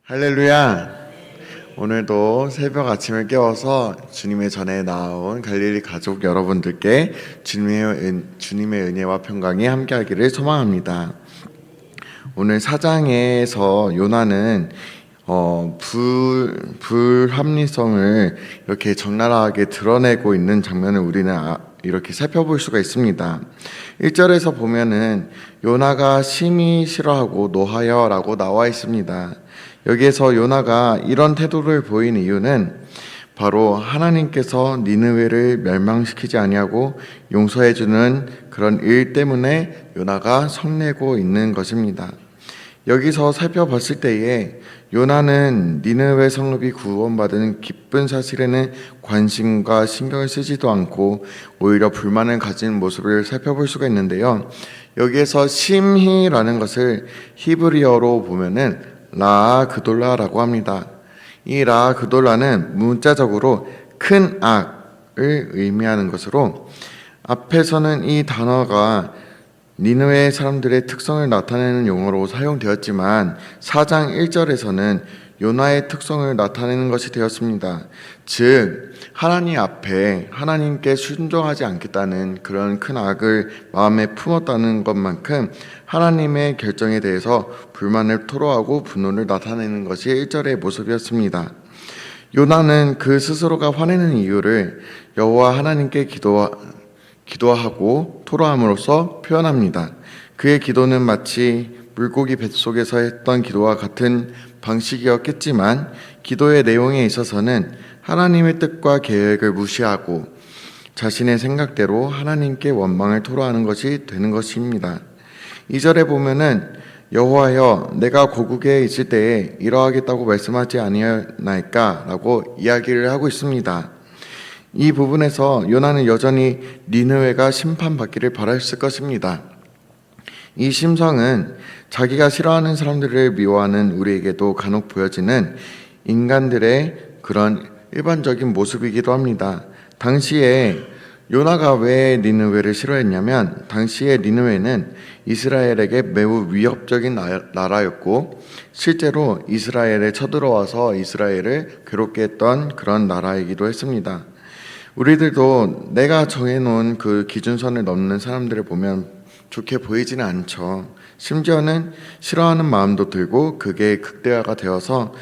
할렐루야! 오늘도 새벽 아침을 깨워서 주님의 전에 나온 갈릴리 가족 여러분들께 주님의 은혜와 평강이 함께하기를 소망합니다. 오늘 4장에서 요나는 불합리성을 이렇게 적나라하게 드러내고 있는 장면을 우리는 이렇게 살펴볼 수가 있습니다. 1절에서 보면은 요나가 심히 싫어하고 노하여라고 나와 있습니다. 여기에서 요나가 이런 태도를 보인 이유는 바로 하나님께서 니느웨를 멸망시키지 아니하고 용서해 주는 그런 일 때문에 요나가 성내고 있는 것입니다. 여기서 살펴봤을 때에 요나는 니느웨 성읍이 구원받은 기쁜 사실에는 관심과 신경을 쓰지도 않고 오히려 불만을 가진 모습을 살펴볼 수가 있는데요. 여기에서 심히라는 것을 히브리어로 보면은 라그돌라라고 합니다. 이 라그돌라는 문자적으로 큰 악을 의미하는 것으로 앞에서는 이 단어가 니느웨 사람들의 특성을 나타내는 용어로 사용되었지만 4장 1절에서는 요나의 특성을 나타내는 것이 되었습니다. 즉 하나님 앞에 하나님께 순종하지 않겠다는 그런 큰 악을 마음에 품었다는 것만큼 하나님의 결정에 대해서 불만을 토로하고 분노를 나타내는 것이 1절의 모습이었습니다. 요나는 그 스스로가 화내는 이유를 여호와 하나님께 기도하고 토로함으로써 표현합니다. 그의 기도는 마치 물고기 뱃속에서 했던 기도와 같은 방식이었겠지만 기도의 내용에 있어서는 하나님의 뜻과 계획을 무시하고 자신의 생각대로 하나님께 원망을 토로하는 것이 되는 것입니다. 2절에 보면은 여호와여 내가 고국에 있을 때에 이러하겠다고 말씀하지 아니하나이까 라고 이야기를 하고 있습니다. 이 부분에서 요나는 여전히 니느웨가 심판받기를 바랐을 것입니다. 이 심성은 자기가 싫어하는 사람들을 미워하는 우리에게도 간혹 보여지는 인간들의 그런 일반적인 모습이기도 합니다. 당시에 요나가 왜 니느웨를 싫어했냐면 당시에 니느웨는 이스라엘에게 매우 위협적인 나라였고 실제로 이스라엘에 쳐들어와서 이스라엘을 괴롭게 했던 그런 나라이기도 했습니다. 우리들도 내가 정해놓은 그 기준선을 넘는 사람들을 보면 좋게 보이지는 않죠. 심지어는 싫어하는 마음도 들고 그게 극대화가 되어서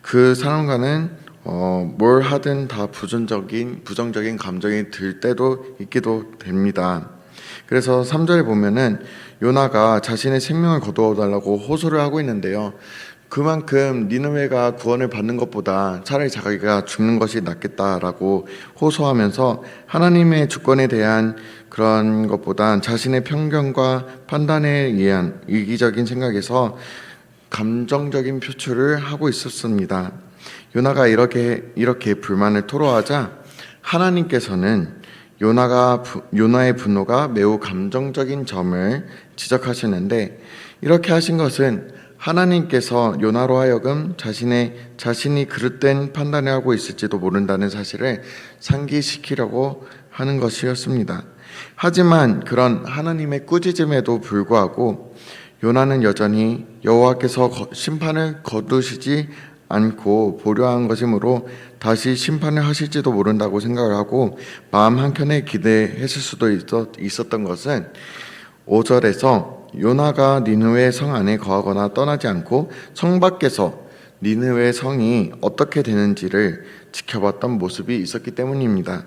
그 사람과는 뭘 하든 다 부정적인 감정이 들 때도 있기도 됩니다. 그래서 3절에 보면은 요나가 자신의 생명을 거두어 달라고 호소를 하고 있는데요. 그만큼 니느웨가 구원을 받는 것보다 차라리 자기가 죽는 것이 낫겠다라고 호소하면서 하나님의 주권에 대한 그런 것보단 자신의 편견과 판단에 의한 이기적인 생각에서 감정적인 표출을 하고 있었습니다. 요나가 이렇게 불만을 토로하자 하나님께서는 요나의 분노가 매우 감정적인 점을 지적하시는데 이렇게 하신 것은 하나님께서 요나로 하여금 자신이 그릇된 판단을 하고 있을지도 모른다는 사실을 상기시키려고 하는 것이었습니다. 하지만 그런 하나님의 꾸짖음에도 불구하고 요나는 여전히 여호와께서 심판을 거두시지 않고 보려한 것이므로 다시 심판을 하실지도 모른다고 생각을 하고 마음 한켠에 기대했을 수도 있었던 것은 5절에서 요나가 니느웨 성 안에 거하거나 떠나지 않고 성 밖에서 니느웨 성이 어떻게 되는지를 지켜봤던 모습이 있었기 때문입니다.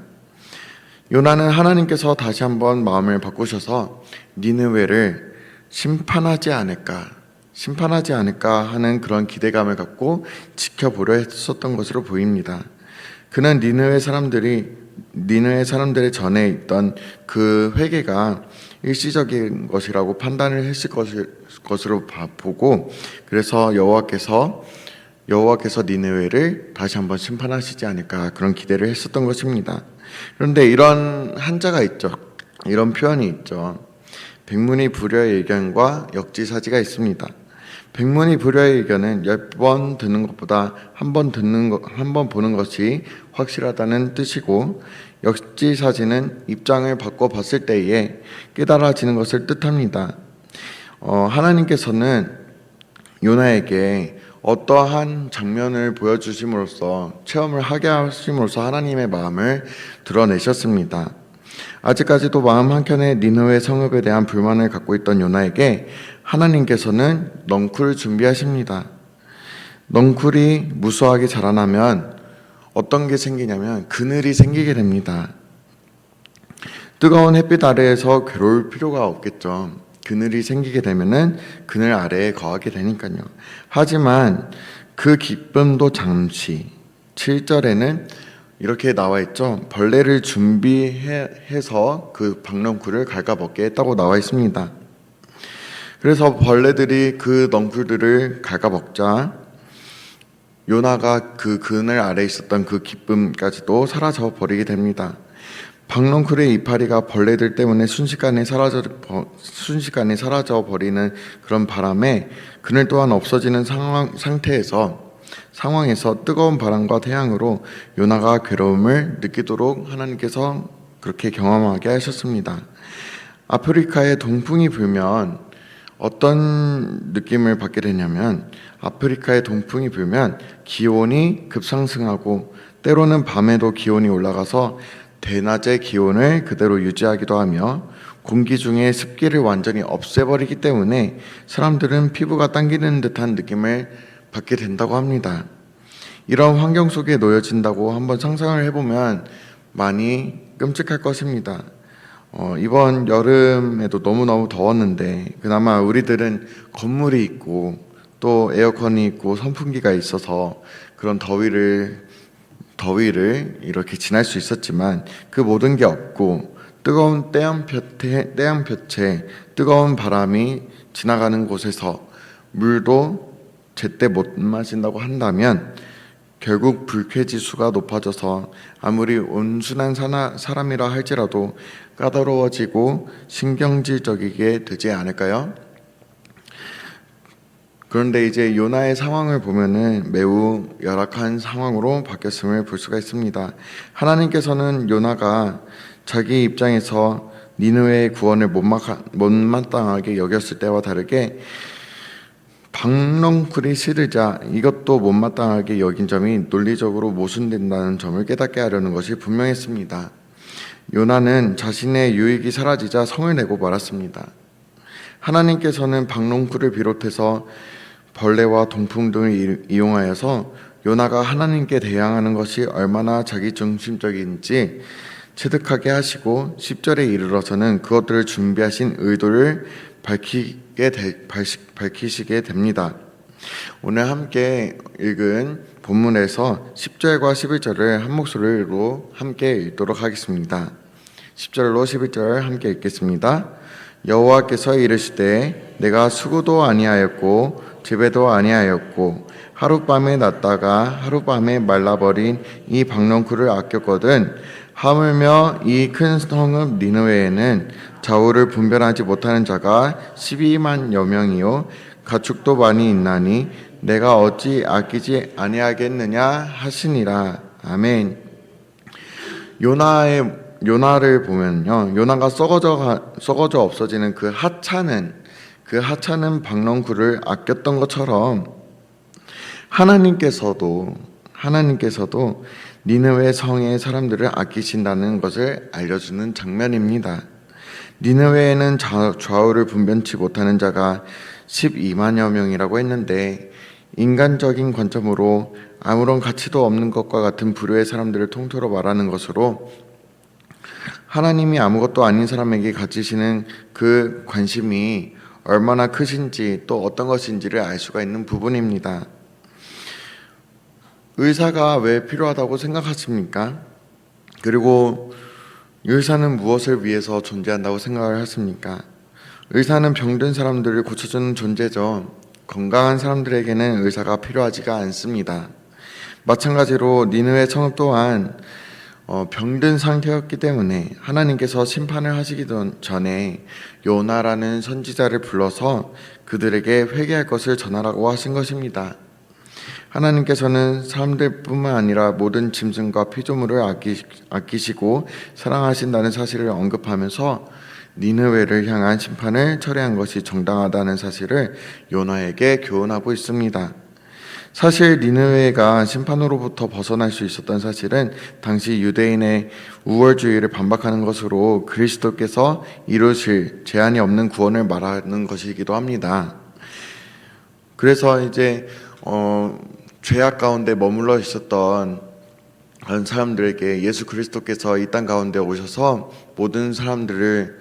요나는 하나님께서 다시 한번 마음을 바꾸셔서 니느웨를 심판하지 않을까 하는 그런 기대감을 갖고 지켜보려 했었던 것으로 보입니다. 그는 니느웨 사람들의 전에 있던 그 회개가 일시적인 것이라고 판단을 했을 것으로 보고 그래서 여호와께서 니느웨를 다시 한번 심판하시지 않을까 그런 기대를 했었던 것입니다. 그런데 이런 한자가 있죠. 이런 표현이 있죠. 백문이 불여의 의견과 역지사지가 있습니다. 백문이 불여의 의견은 10번 듣는 것보다 한 번 보는 것이 확실하다는 뜻이고 역지사지는 입장을 바꿔봤을 때에 깨달아지는 것을 뜻합니다. 하나님께서는 요나에게 어떠한 장면을 보여주심으로써 체험을 하게 하심으로써 하나님의 마음을 드러내셨습니다. 아직까지도 마음 한켠에 니느웨 성읍에 대한 불만을 갖고 있던 요나에게 하나님께서는 넝쿨을 준비하십니다. 넝쿨이 무수하게 자라나면 어떤 게 생기냐면 그늘이 생기게 됩니다. 뜨거운 햇빛 아래에서 괴로울 필요가 없겠죠. 그늘이 생기게 되면은 그늘 아래에 거하게 되니까요. 하지만 그 기쁨도 잠시. 7절에는 이렇게 나와 있죠. 벌레를 준비해서 그 박넝쿨을 갉아먹게 했다고 나와 있습니다. 그래서 벌레들이 그 넝쿨들을 갉아먹자 요나가 그 그늘 아래에 있었던 그 기쁨까지도 사라져 버리게 됩니다. 박넝쿨의 이파리가 벌레들 때문에 순식간에 사라져 버리는 그런 바람에 그늘 또한 없어지는 상황에서 뜨거운 바람과 태양으로 요나가 괴로움을 느끼도록 하나님께서 그렇게 경험하게 하셨습니다. 아프리카에 동풍이 불면 어떤 느낌을 받게 되냐면 아프리카에 동풍이 불면 기온이 급상승하고 때로는 밤에도 기온이 올라가서 대낮의 기온을 그대로 유지하기도 하며 공기 중에 습기를 완전히 없애버리기 때문에 사람들은 피부가 당기는 듯한 느낌을 받게 된다고 합니다. 이런 환경 속에 놓여진다고 한번 상상을 해보면 많이 끔찍할 것입니다. 이번 여름에도 너무너무 더웠는데 그나마 우리들은 건물이 있고 또 에어컨이 있고 선풍기가 있어서 그런 더위를 이렇게 지날 수 있었지만 그 모든 게 없고 뜨거운 떼양볕에 뜨거운 바람이 지나가는 곳에서 물도 제때 못 마신다고 한다면 결국 불쾌지수가 높아져서 아무리 온순한 사람이라 할지라도 까다로워지고 신경질적이게 되지 않을까요? 그런데 이제 요나의 상황을 보면은 매우 열악한 상황으로 바뀌었음을 볼 수가 있습니다. 하나님께서는 요나가 자기 입장에서 니느웨의 구원을 못마땅하게 여겼을 때와 다르게 박넝쿨이 시들자 이것도 못마땅하게 여긴 점이 논리적으로 모순된다는 점을 깨닫게 하려는 것이 분명했습니다. 요나는 자신의 유익이 사라지자 성을 내고 말았습니다. 하나님께서는 박넝쿨을 비롯해서 벌레와 동풍 등을 이용하여서 요나가 하나님께 대항하는 것이 얼마나 자기중심적인지 체득하게 하시고 10절에 이르러서는 그것들을 준비하신 의도를 밝히시게 됩니다. 오늘 함께 읽은 본문에서 10절과 11절을 한 목소리로 함께 읽도록 하겠습니다. 10절로 11절 함께 읽겠습니다. 여호와께서 이르시되 내가 수고도 아니하였고 재배도 아니하였고 하룻밤에 났다가 하룻밤에 말라버린 이 박넝쿨을 아꼈거든 하물며 이 큰 성읍 니느웨에는 좌우를 분별하지 못하는 자가 12만여 명이요 가축도 많이 있나니 내가 어찌 아끼지 아니하겠느냐 하시니라. 아멘. 요나를 보면요, 요나가 썩어져 없어지는 그 하찮은 박넝쿨을 아꼈던 것처럼 하나님께서도 니느웨 성의 사람들을 아끼신다는 것을 알려주는 장면입니다. 니느웨에는 좌우를 분변치 못하는 자가 12만여 명이라고 했는데 인간적인 관점으로 아무런 가치도 없는 것과 같은 부류의 사람들을 통틀어 말하는 것으로 하나님이 아무것도 아닌 사람에게 가지시는 그 관심이 얼마나 크신지 또 어떤 것인지를 알 수가 있는 부분입니다. 의사가 왜 필요하다고 생각하십니까? 그리고 의사는 무엇을 위해서 존재한다고 생각을 하십니까? 의사는 병든 사람들을 고쳐주는 존재죠. 건강한 사람들에게는 의사가 필요하지가 않습니다. 마찬가지로 니느웨 성읍 또한 병든 상태였기 때문에 하나님께서 심판을 하시기 전에 요나라는 선지자를 불러서 그들에게 회개할 것을 전하라고 하신 것입니다. 하나님께서는 사람들뿐만 아니라 모든 짐승과 피조물을 아끼시고 사랑하신다는 사실을 언급하면서 니느웨를 향한 심판을 철회한 것이 정당하다는 사실을 요나에게 교훈하고 있습니다. 사실 니느웨가 심판으로부터 벗어날 수 있었던 사실은 당시 유대인의 우월주의를 반박하는 것으로 그리스도께서 이루실 제한이 없는 구원을 말하는 것이기도 합니다. 그래서 이제 죄악 가운데 머물러 있었던 그런 사람들에게 예수 그리스도께서 이 땅 가운데 오셔서 모든 사람들을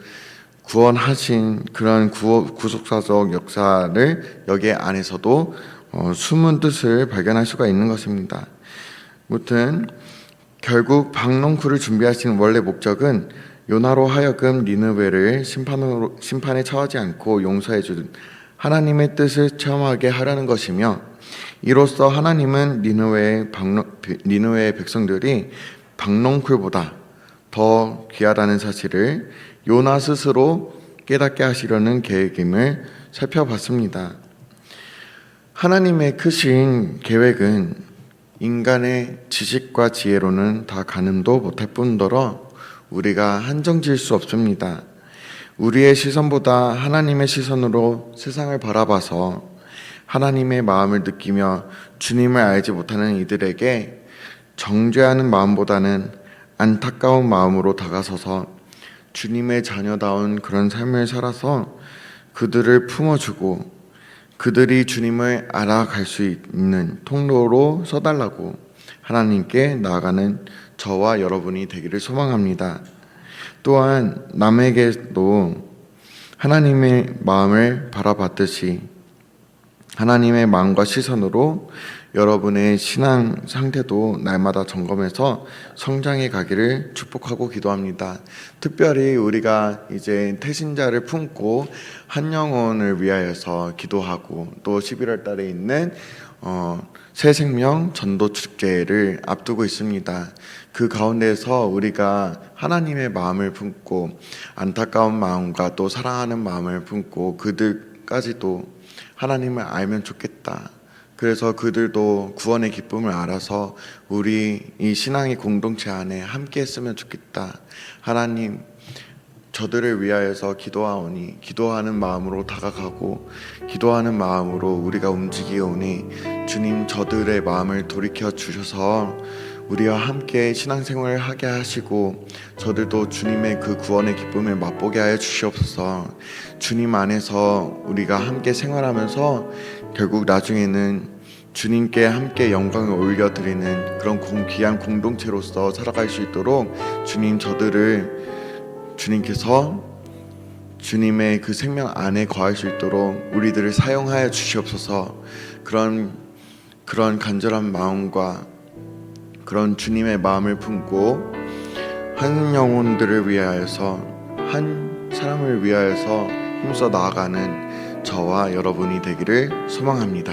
구원하신 그런 구속사적 역사를 여기 안에서도 숨은 뜻을 발견할 수가 있는 것입니다. 아무튼 결국 박농쿨을 준비하신 원래 목적은 요나로 하여금 니느웨를 심판에 처하지 않고 용서해 준 하나님의 뜻을 체험하게 하려는 것이며, 이로써 하나님은 니느웨의 백성들이 박농쿨보다 더 귀하다는 사실을 요나 스스로 깨닫게 하시려는 계획임을 살펴봤습니다. 하나님의 크신 계획은 인간의 지식과 지혜로는 다 가늠도 못할 뿐더러 우리가 한정지을 수 없습니다. 우리의 시선보다 하나님의 시선으로 세상을 바라봐서 하나님의 마음을 느끼며 주님을 알지 못하는 이들에게 정죄하는 마음보다는 안타까운 마음으로 다가서서 주님의 자녀다운 그런 삶을 살아서 그들을 품어주고 그들이 주님을 알아갈 수 있는 통로로 서달라고 하나님께 나아가는 저와 여러분이 되기를 소망합니다. 또한 남에게도 하나님의 마음을 바라봤듯이 하나님의 마음과 시선으로 여러분의 신앙 상태도 날마다 점검해서 성장해 가기를 축복하고 기도합니다. 특별히 우리가 이제 태신자를 품고 한 영혼을 위하여서 기도하고 또 11월 달에 있는 새 생명 전도 축제를 앞두고 있습니다. 그 가운데서 우리가 하나님의 마음을 품고 안타까운 마음과 또 사랑하는 마음을 품고 그들까지도 하나님을 알면 좋겠다. 그래서 그들도 구원의 기쁨을 알아서 우리 이 신앙의 공동체 안에 함께 했으면 좋겠다. 하나님, 저들을 위하여서 기도하오니 기도하는 마음으로 다가가고 기도하는 마음으로 우리가 움직이오니 주님, 저들의 마음을 돌이켜 주셔서 우리와 함께 신앙생활을 하게 하시고 저들도 주님의 그 구원의 기쁨을 맛보게 하여 주시옵소서. 주님 안에서 우리가 함께 생활하면서 결국 나중에는 주님께 함께 영광을 올려드리는 그런 귀한 공동체로서 살아갈 수 있도록 주님, 저들을 주님께서 주님의 그 생명 안에 거할 수 있도록 우리들을 사용하여 주시옵소서. 그런 간절한 마음과 그런 주님의 마음을 품고 한 영혼들을 위하여서, 한 사람을 위하여서 힘써 나아가는 저와 여러분이 되기를 소망합니다.